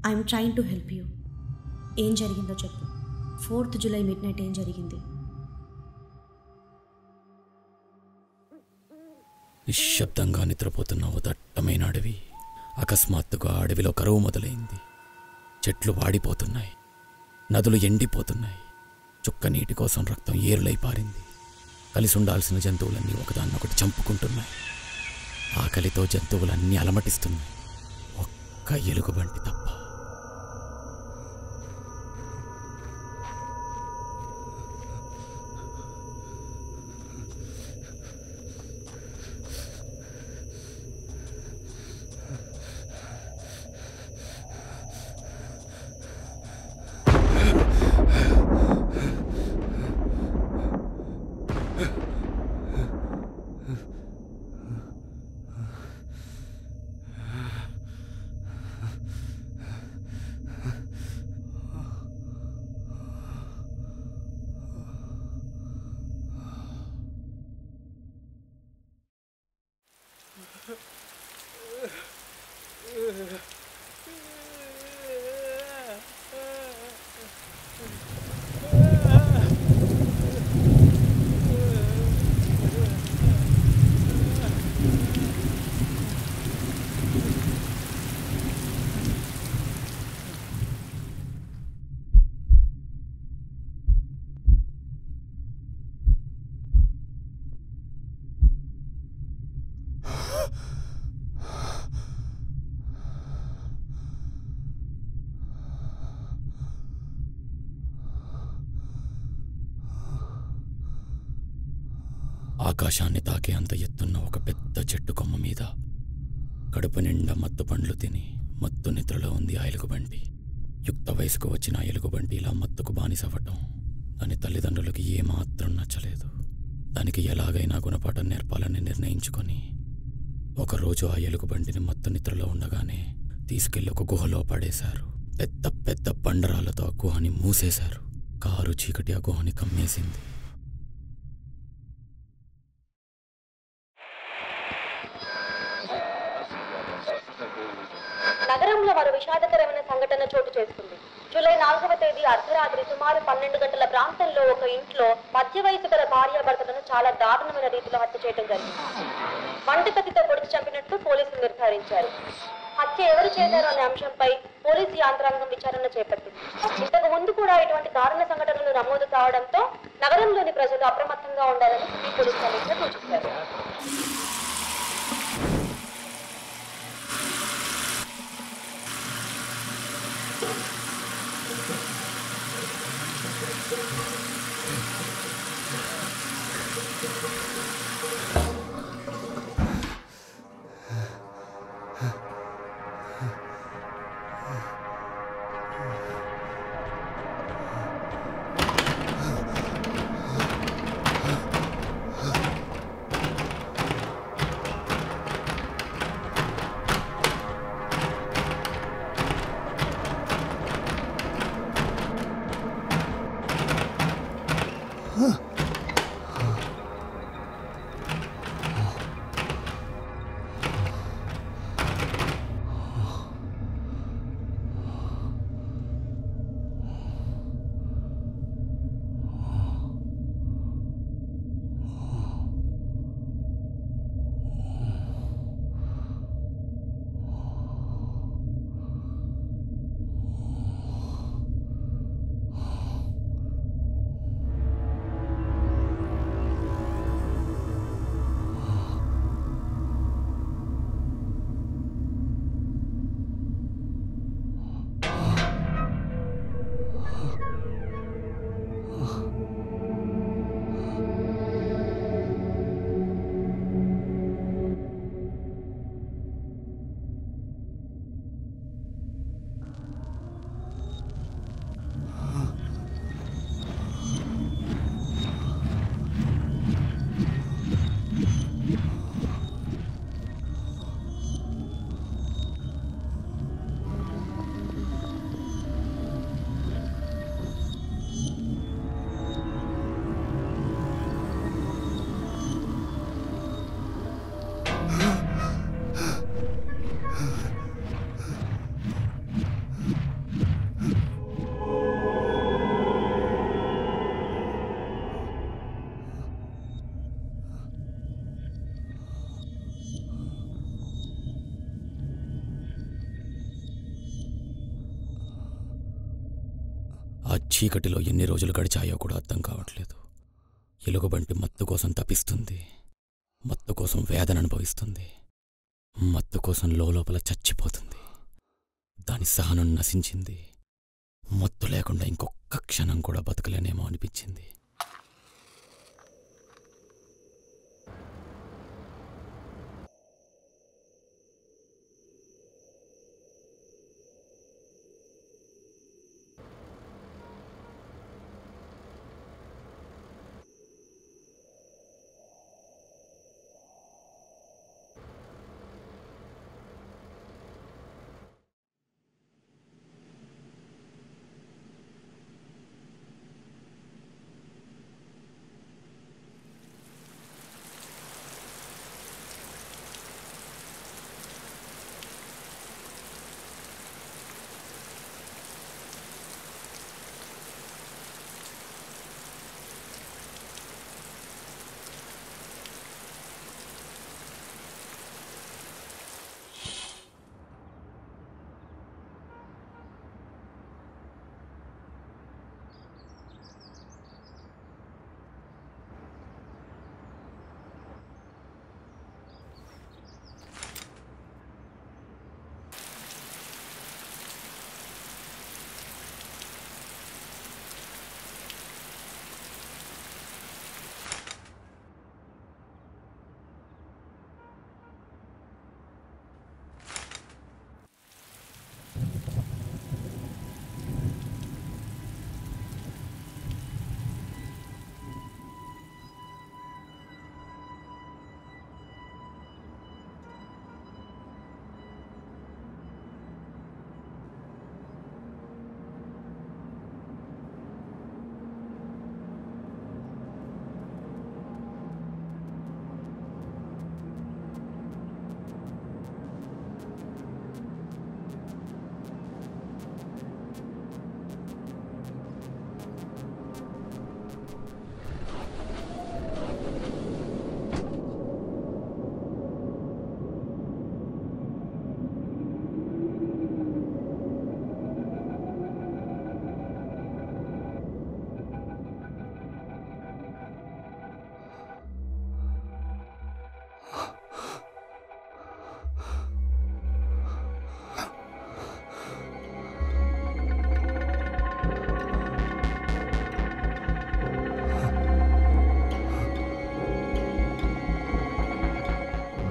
I'm trying to help you. ఏం జరిగిందో చెప్పు. 4th July midnight ఏం జరిగింది? నిశ్శబ్దంగా నిద్రపోతున్న ఓ దట్టమైన అడవి. అకస్మాత్తుగా అడవిలో కరువు మొదలైంది. చెట్లు వాడిపోతున్నాయి, నదులు ఎండిపోతున్నాయి. చుక్క నీటి కోసం రక్తం ఏరులై పారింది. కలిసి ఉండాల్సిన జంతువులన్నీ ఒకదాన్నొకటి చంపుకుంటున్నాయి. ఆకలితో జంతువులన్నీ అలమటిస్తున్నాయి, ఒక్క ఎలుగుబంటి తప్ప. ఆకాశాన్ని తాకే అంత ఎత్తున్న ఒక పెద్ద చెట్టు కొమ్మ మీద కడుపు నిండా మత్తు పండ్లు తిని మత్తు నిద్రలో ఉంది ఆ ఎలుగుబంటి. యుక్త వయసుకు వచ్చిన ఆ ఎలుగుబంటి ఇలా మత్తుకు బానిసవ్వటం దాని తల్లిదండ్రులకి ఏమాత్రం నచ్చలేదు. దానికి ఎలాగైనా గుణపాఠం నేర్పాలని నిర్ణయించుకొని ఒకరోజు ఆ ఎలుగుబంటిని మత్తు నిద్రలో ఉండగానే తీసుకెళ్లి ఒక గుహలో పడేశారు. పెద్ద పెద్ద బండరాలతో ఆ గుహని మూసేశారు. కారు చీకటి ఆ గుహని కమ్మేసింది. నగరంలో మరో విషాదకరమైన సంఘటన చోటు చేసుకుంది. జూలై 4వ తేదీ అర్ధరాత్రి సుమారు 12 గంటల ప్రాంతంలో ఒక ఇంట్లో మధ్య వయసు గల భార్యాభర్తలను చాలా దారుణమైన రీతిలో హత్య చేయడం జరిగింది. వంటకత్తితో పొడిచి చంపినట్లు పోలీసులు నిర్ధారించారు. హత్య ఎవరు చేశారు అనే అంశంపై పోలీసు యంత్రాంగం విచారణ చేపట్టింది. ఇంతకు ముందు కూడా ఇటువంటి దారుణ సంఘటనలు నమోదు కావడంతో నగరంలోని ప్రజలు అప్రమత్తంగా ఉండాలని సిటీ పోలీస్ కమిషనర్ సూచించారు. ఆ చీకటిలో ఎన్ని రోజులు గడిచాయో కూడా అర్థం కావట్లేదు. ఎలుగుబంటి మత్తు కోసం తపిస్తుంది, మత్తు కోసం వేదన అనుభవిస్తుంది, మత్తు కోసం లోపల చచ్చిపోతుంది. దాని సహనం నశించింది. మత్తు లేకుండా ఇంకొక్క క్షణం కూడా బతకలేనేమో అనిపించింది.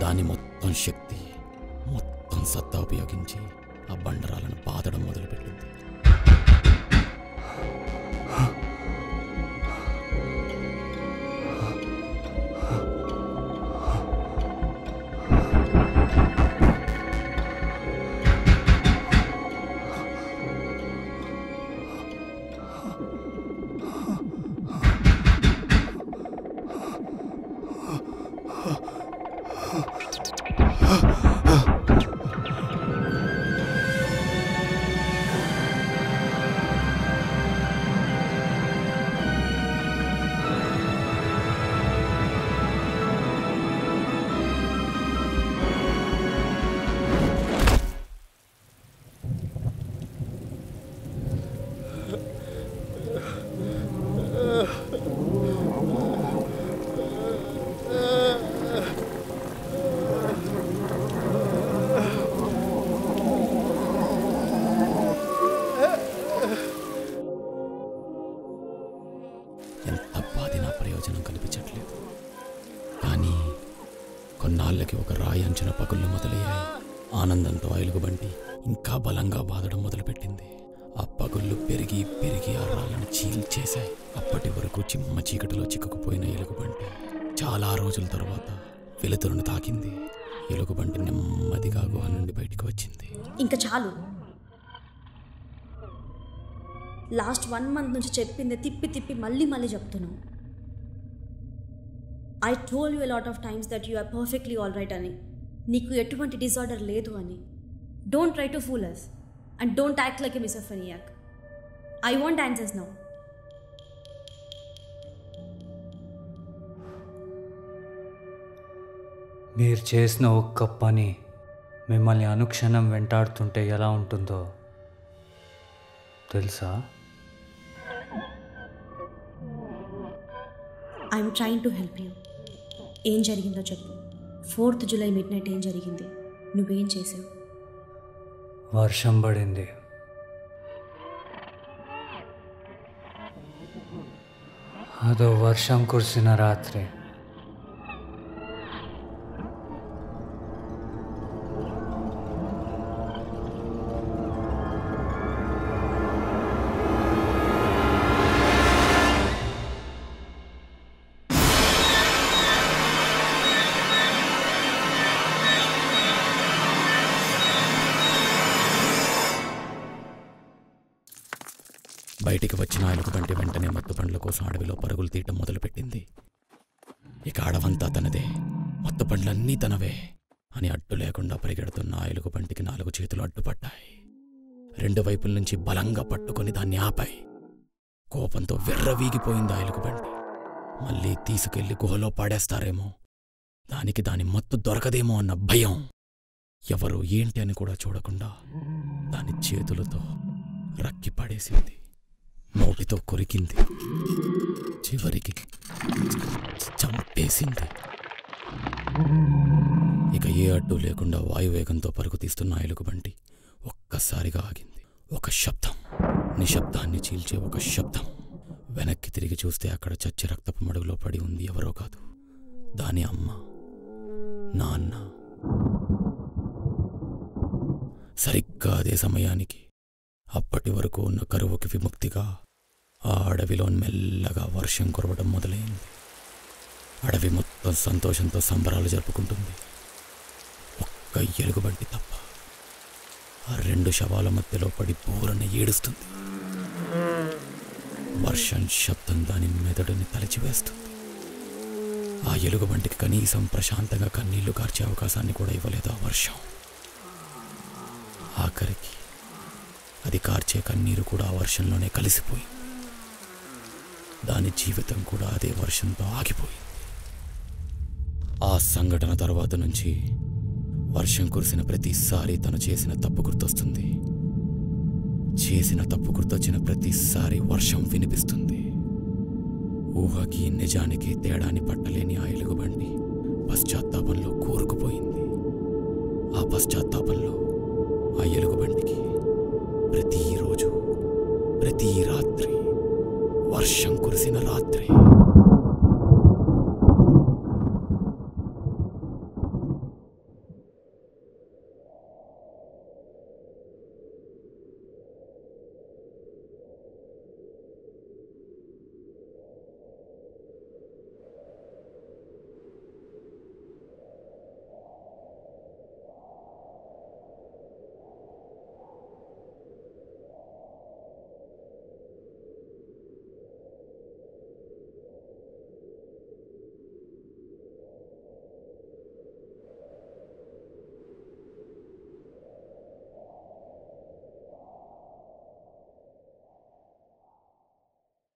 దాని మొత్తం శక్తి, మొత్తం సత్తా ఉపయోగించి ఆ బండరాలను పాతడం మొదలుపెట్టింది. కొన్నాళ్ళకి ఒక రాయి అంచున పగుళ్ళు మొదలయ్యాయి. ఆనందంతో ఆ ఎలుగుబంటి ఇంకా బలంగా బాదడం మొదలుపెట్టింది. ఆ పగుళ్ళు పెరిగి పెరిగి ఆ రాళ్ళను చీల్చేశాయి. అప్పటి వరకు చిమ్మ చీకటిలో చిక్కుకుపోయిన ఎలుగుబంటి చాలా రోజుల తర్వాత వెలుతురును తాకింది. ఎలుగుబంటి నెమ్మదిగా గుహ నుండి బయటికి వచ్చింది. ఇంకా చాలు. లాస్ట్ 1 month నుంచి చెప్పింది తిప్పి తిప్పి మళ్ళీ మళ్ళీ చెప్తున్నావు. I told you a lot of times that you are perfectly alright అని. నీకు ఎటువంటి డిజార్డర్ లేదు అని. Don't try to fool us and don't act like a misophonia. I want answers now. మీరు చేసిన ఒక్క పని మిమ్మల్ని అనుక్షణం వెంటాడుతుంటే ఎలా ఉంటుందో తెలుసా? I'm trying to help you. ఏం జరిగిందో చెప్పు. 4th జూలై మిడ్నైట్ ఏం జరిగింది? నువ్వేం చేసావు? వర్షం పడింది. అదో వర్షం కురిసిన రాత్రి. బయటికి వచ్చిన ఎలుగుబంటి వెంటనే మత్తు పండ్ల కోసం అడవిలో పరుగులు తీయటం మొదలుపెట్టింది. ఇక అడవంతా తనదే, మత్తు పండ్లన్నీ తనవే అని అడ్డు లేకుండా పరిగెడుతున్న ఆ ఎలుగుబంటికి 4 చేతులు అడ్డుపడ్డాయి. 2 వైపుల నుంచి బలంగా పట్టుకొని దాన్ని ఆపాయి. కోపంతో విర్రవీగిపోయింది ఆ ఎలుగుబంటి. మళ్ళీ తీసుకెళ్లి గుహలో పాడేస్తారేమో, దానికి దాని మత్తు దొరకదేమో అన్న భయం. ఎవరు ఏంటి అని కూడా చూడకుండా దాని చేతులతో రక్కి పడేసింది. నోటితో కొరికింది. చివరికి చంపేసింది. ఇక ఏ అడ్డు లేకుండా వాయువేగంతో పరుగు తీస్తున్న ఎలుగుబంటి ఒక్కసారిగా ఆగింది. ఒక శబ్దం, నిశ్శబ్దాన్ని చీల్చే ఒక శబ్దం. వెనక్కి తిరిగి చూస్తే అక్కడ చచ్చి రక్తపు మడుగులో పడి ఉంది ఎవరో కాదు, దాని అమ్మ, నాన్న. సరిగ్గా అదే సమయానికి అప్పటి వరకు ఉన్న కరువుకి విముక్తిగా ఆ అడవిలో మెల్లగా వర్షం కురవడం మొదలైంది. అడవి మొత్తం సంతోషంతో సంబరాలు జరుపుకుంటుంది. ఒక్క ఎలుగుబంటి తప్ప ఆ 2 శవాల మధ్యలో పడి బోరని ఏడుస్తుంది. వర్షం శబ్దం దాని మెదడుని తలచివేస్తుంది. ఆ ఎలుగుబంటికి కనీసం ప్రశాంతంగా కన్నీళ్లు కార్చే అవకాశాన్ని కూడా ఇవ్వలేదు ఆ వర్షం. ఆఖరికి అది కార్చే కన్నీరు కూడా ఆ వర్షంలోనే కలిసిపోయింది. దాని జీవితం కూడా అదే వర్షంతో ఆగిపోయింది. ఆ సంఘటన తర్వాత నుంచి వర్షం కురిసిన ప్రతిసారి తను చేసిన తప్పు గుర్తొస్తుంది. చేసిన తప్పు గుర్తొచ్చిన ప్రతిసారి వర్షం వినిపిస్తుంది. ఊహకి నిజానికి తేడాని పట్టలేని ఆ ఎలుగుబంటి పశ్చాత్తాపంలో కూరుకుపోయింది. ఆ పశ్చాత్తాపంలో ఆ ఎలుగుబంటికి ప్రతిరోజు, ప్రతి రాత్రి వర్షం కురిసిన రాత్రి